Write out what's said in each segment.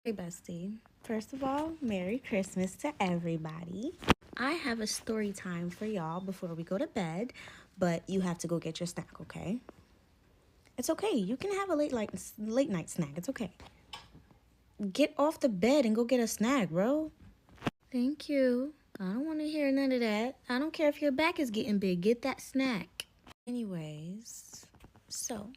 Hey, bestie. First of all, Merry Christmas to everybody. I have a story time for y'all before we go to bed, but you have to go get your snack, okay? It's okay. You can have a late night snack. It's okay. Get off the bed and go get a snack, bro. Thank you. I don't want to hear none of that. I don't care if your back is getting big. Get that snack. Anyways, so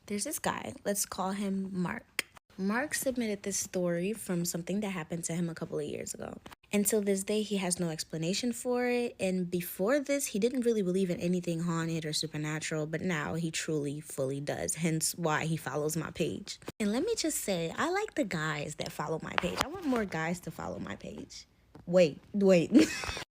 there's this guy. Let's call him Mark. Mark submitted this story from something that happened to him a couple of years ago. Until this day, he has no explanation for it. And before this, he didn't really believe in anything haunted or supernatural, but now he truly, fully does. Hence why he follows my page. And let me just say, I like the guys that follow my page. I want more guys to follow my page. Wait.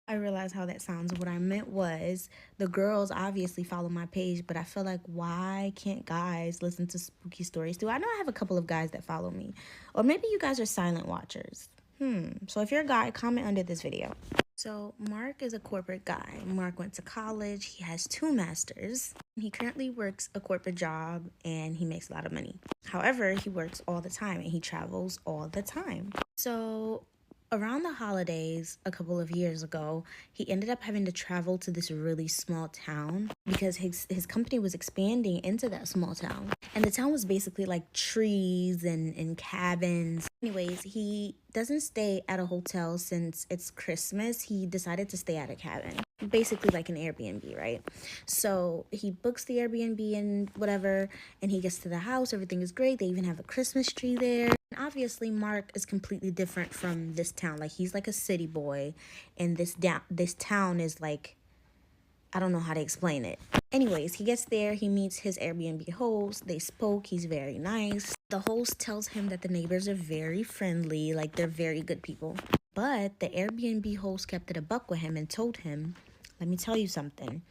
I realized how that sounds. What I meant was the girls obviously follow my page, but I feel like why can't guys listen to spooky stories too? I know I have a couple of guys that follow me. Or maybe you guys are silent watchers. So if you're a guy, comment under this video. So Mark is a corporate guy. Mark went to college. He has 2 masters. He currently works a corporate job and he makes a lot of money. However, he works all the time and he travels all the time. So around the holidays a couple of years ago, he ended up having to travel to this really small town because his company was expanding into that small town. And the town was basically like trees and cabins. Anyways, he doesn't stay at a hotel since it's Christmas. He decided to stay at a cabin, basically like an Airbnb, right? So he books the Airbnb and whatever, and he gets to the house. Everything is great. They even have a Christmas tree there. Obviously, Mark is completely different from this town. Like, he's like a city boy, and this town is like, I don't know how to explain it. Anyways, he gets there, he meets his Airbnb host. They spoke, he's very nice. The host tells him that the neighbors are very friendly, like they're very good people. But the Airbnb host kept it a buck with him and told him, let me tell you something.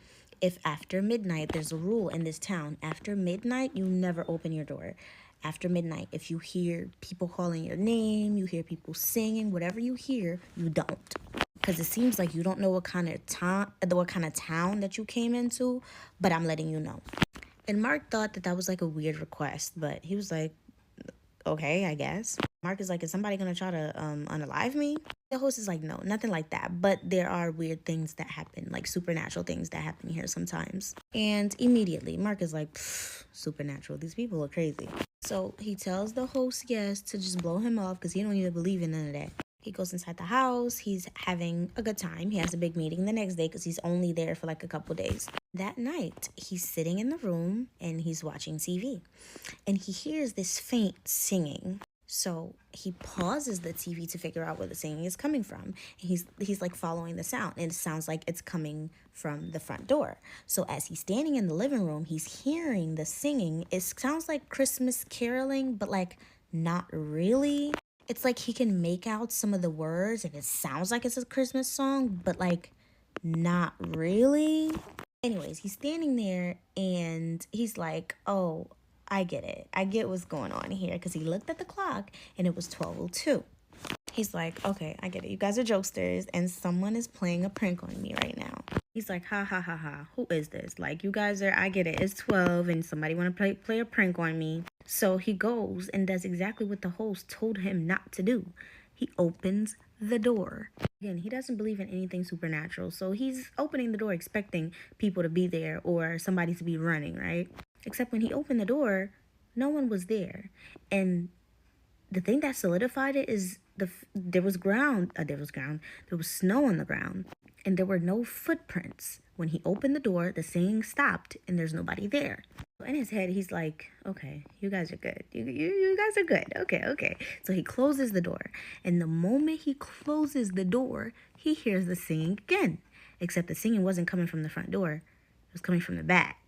If after midnight, there's a rule in this town. After midnight, you never open your door. After midnight, if you hear people calling your name, you hear people singing, whatever you hear, you don't. Because it seems like you don't know what kind of town that you came into, but I'm letting you know. And Mark thought that was like a weird request, but he was like, okay, I guess. Mark is like, is somebody gonna try to unalive me? The host is like, no, nothing like that. But there are weird things that happen, like supernatural things that happen here sometimes. And immediately, Mark is like, supernatural. These people are crazy. So he tells the host yes to just blow him off because he don't even believe in none of that. He goes inside the house. He's having a good time. He has a big meeting the next day because he's only there for like a couple days. That night, he's sitting in the room and he's watching TV. And he hears this faint singing. So he pauses the TV to figure out where the singing is coming from. He's like following the sound, and it sounds like it's coming from the front door. So as he's standing in the living room, he's hearing the singing. It sounds like Christmas caroling, but like not really. It's like he can make out some of the words and it sounds like it's a Christmas song, but like not really. Anyways, he's standing there and he's like, oh, I get it. I get what's going on here, because he looked at the clock and it was 12:02. He's like, okay, I get it. You guys are jokesters and someone is playing a prank on me right now. He's like, ha, ha, ha, ha. Who is this? Like, you guys are, I get it. It's 12 and somebody want to play a prank on me. So he goes and does exactly what the host told him not to do. He opens the door. Again, he doesn't believe in anything supernatural. So he's opening the door expecting people to be there or somebody to be running, right? Except when he opened the door, no one was there. And the thing that solidified it is there was snow on the ground, and there were no footprints. When he opened the door, the singing stopped, and there's nobody there. In his head, he's like, okay, you guys are good. You guys are good. Okay. So he closes the door, and the moment he closes the door, he hears the singing again. Except the singing wasn't coming from the front door. It was coming from the back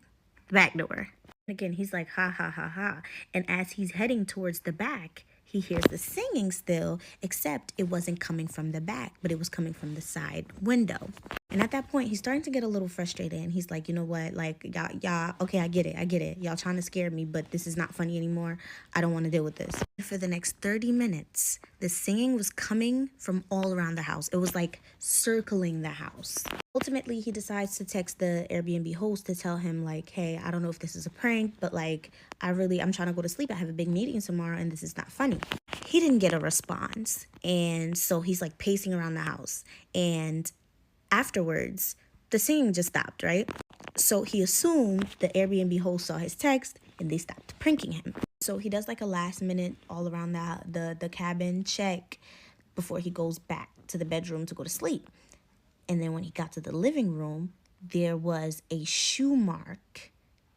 door. Again, he's like, ha, ha, ha, ha. And as he's heading towards the back, he hears the singing still, except it wasn't coming from the back, but it was coming from the side window. And at that point, he's starting to get a little frustrated. And he's like, you know what? Like, y'all, okay, I get it. Y'all trying to scare me, but this is not funny anymore. I don't want to deal with this. For the next 30 minutes, the singing was coming from all around the house. It was like circling the house. Ultimately, he decides to text the Airbnb host to tell him, like, hey, I don't know if this is a prank, but like, I'm trying to go to sleep. I have a big meeting tomorrow and this is not funny. he didn't get a response. And so he's like pacing around the house. And afterwards, the singing just stopped, right? So he assumed the Airbnb host saw his text and they stopped pranking him. So he does like a last minute all around the cabin check before he goes back to the bedroom to go to sleep. And then when he got to the living room, there was a shoe mark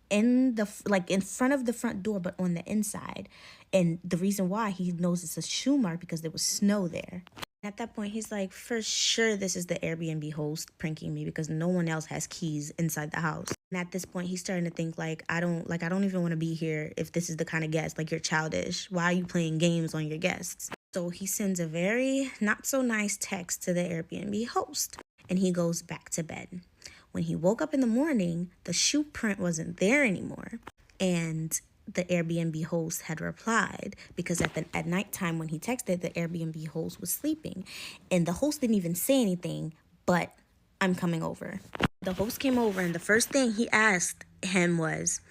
in the in front of the front door, but on the inside. And the reason why he knows it's a shoe mark because there was snow there. At that point, he's like, for sure, this is the Airbnb host pranking me because no one else has keys inside the house. And at this point, he's starting to think I don't even want to be here if this is the kind of guest. Like, you're childish. Why are you playing games on your guests? So he sends a very not so nice text to the Airbnb host and he goes back to bed. When he woke up in the morning, the shoe print wasn't there anymore. And the Airbnb host had replied because at nighttime when he texted, the Airbnb host was sleeping. And the host didn't even say anything, but I'm coming over. The host came over and the first thing he asked him was,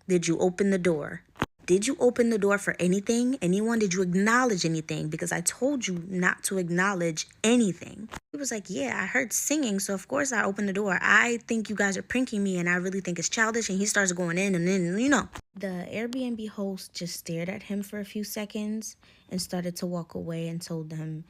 did you open the door? Did you open the door for anything? Anyone? Did you acknowledge anything? Because I told you not to acknowledge anything. He was like, yeah, I heard singing, so of course I opened the door. I think you guys are pranking me, and I really think it's childish. And he starts going in, and then, The Airbnb host just stared at him for a few seconds and started to walk away and told him,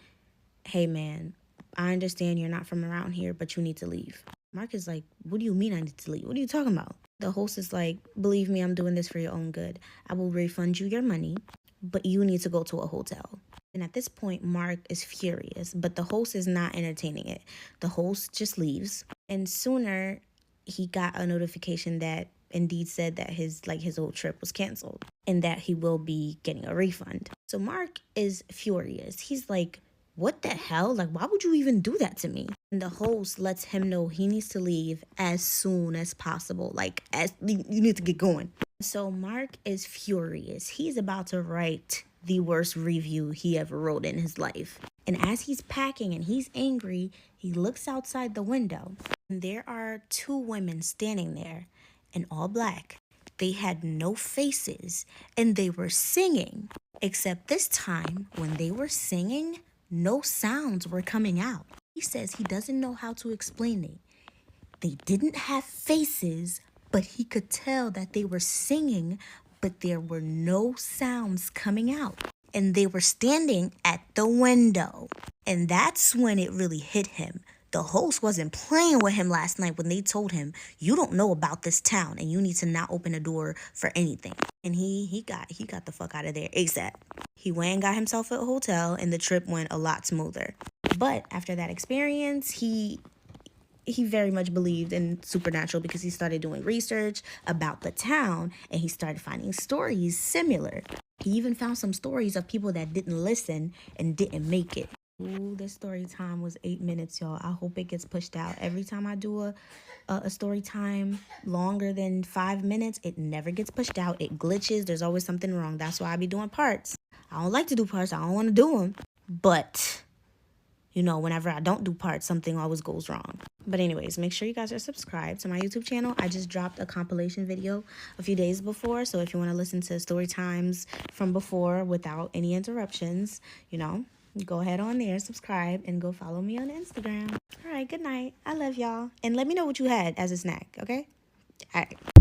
hey, man, I understand you're not from around here, but you need to leave. Mark is like, what do you mean I need to leave? What are you talking about? The host is like, believe me, I'm doing this for your own good. I will refund you your money, but you need to go to a hotel. And at this point, Mark is furious, but the host is not entertaining it. The host just leaves. And sooner, he got a notification that Indeed said that his whole trip was canceled and that he will be getting a refund. So Mark is furious. He's like, what the hell? Like, why would you even do that to me? And the host lets him know he needs to leave as soon as possible. As you need to get going. So Mark is furious. He's about to write the worst review he ever wrote in his life. And as he's packing and he's angry, he looks outside the window. And there are two women standing there in all black. They had no faces and they were singing. Except this time, when they were singing, no sounds were coming out. He says he doesn't know how to explain it. They didn't have faces, but he could tell that they were singing, but there were no sounds coming out. And they were standing at the window. And that's when it really hit him. The host wasn't playing with him last night when they told him, you don't know about this town and you need to not open a door for anything. And he got the fuck out of there ASAP. He went and got himself a hotel and the trip went a lot smoother. But after that experience, he very much believed in supernatural because he started doing research about the town and he started finding stories similar. He even found some stories of people that didn't listen and didn't make it. Ooh, this story time was 8 minutes, y'all. I hope it gets pushed out. Every time I do a story time longer than 5 minutes, it never gets pushed out. It glitches. There's always something wrong. That's why I be doing parts. I don't like to do parts. I don't want to do them. But, whenever I don't do parts, something always goes wrong. But anyways, make sure you guys are subscribed to my YouTube channel. I just dropped a compilation video a few days before. So if you want to listen to story times from before without any interruptions, go ahead on there, subscribe, and go follow me on Instagram. All right, good night. I love y'all. And let me know what you had as a snack, okay? All right.